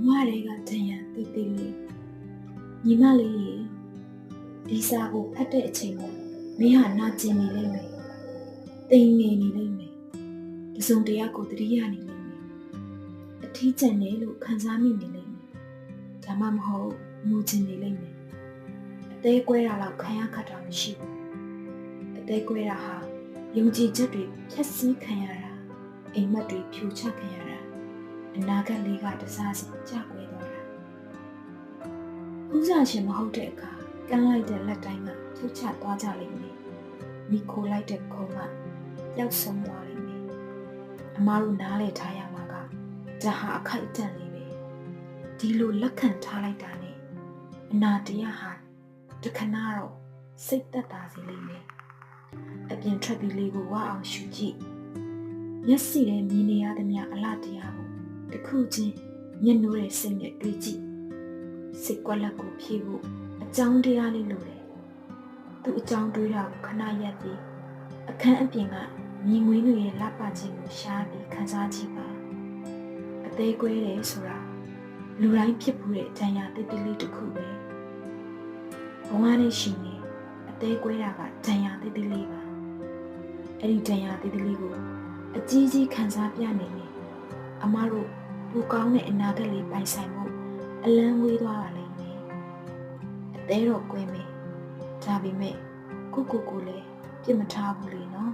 တွေကတန်ရန်တိတ်တိတ်လေးညီမလေးရေဒီစာကိုဖတ်တဲ့အချိန်မှာမင်းဟာနာကျင်နေလိမ့်မယ်တိမ်ငယ်နေလိမ့်မယ်တစုံတရာကိုတတိယနေလိမ့်မယ်အထီးကျန်တယ်လို့ခံစားမိနေလိမ့်မယ်ဒါမှမဟုတ်ငိုချင်နေလိမ့်မယ်အသေးကွဲတာတော့ခံရခတ်တာမရှိဘူးအသေးကွဲတာဟာယုံကြည်ချက်တွေဖြတ်စည်းခံရတာအိမ်မက်တွေဖြူချခံရတာအနာဂတ်လေးကတစားစီကြကွဲသွားတာဥစားရှင်မဟုတ်တဲ့အခါကမ်းလိုက်တဲ့လက်တိုင်းကဖြုတ်ချသွားကြလိမ့်မယ်မိခိုးလိုက်တဲ့ခုံးကပျောက်ဆုံးသွားလိမ့်မယ်အမားတို့နားလည်ထားရမှာကဒါဟာအခိုက်အတန့်လေးပဲဒီလိုလက်ခံထားလိုက်တာနဲ့အနာတရားဟာတခဏတော့စိတ်သက်သာစေလိမ့်မယ်အပြင်ထွက်ပြီးလေးကိုဝအောင်ရှူကြည့်မျက်စိထဲမြင်နေရသမျှအလားတရားကိုတစ်ခုချင်းမျက်နှာရဲ့စိတ်နဲ့တွေ့ကြည့်စိတ်ကွက်လက်ကိုဖြည့်ဖို့အကြောင်းတရားလေးလိုတယ်သူအကြောင်းတွေးတာကိုခဏရပ်ပြီးအခန်းအပြင်ကမြင်ငွေတွေရဲ့လှပခြင်းကိုရှားပြီးခန်းစားကြည့်ပါအသေးကွဲတယ်ဆိုတာလူတိုင်းဖြစ်ဘူးတဲ့ဒဏ်ရာတိတ်တိတ်လေးတစ်ခုပဲဘဝနဲ့ရှင်နေအသေးကွဲတာကဒဏ်ရာတိတ်တိတ်လေးပါအဲ့ဒီဒဏ်ရာတိတ်တိတ်လေးကိုအကြီးကြီးခန်းစားပြနေနေအမားတို့ပူကောင်းတဲ့အနာဂတ်လေးပိုင်ဆိုင်မှုအလန်းဝေးသွားပါလိမ့်မယ်အသေးတော့ကွဲမယ်ဒါပေမဲ့ကိုလည်းပြစ်မထားဘူးလေနော်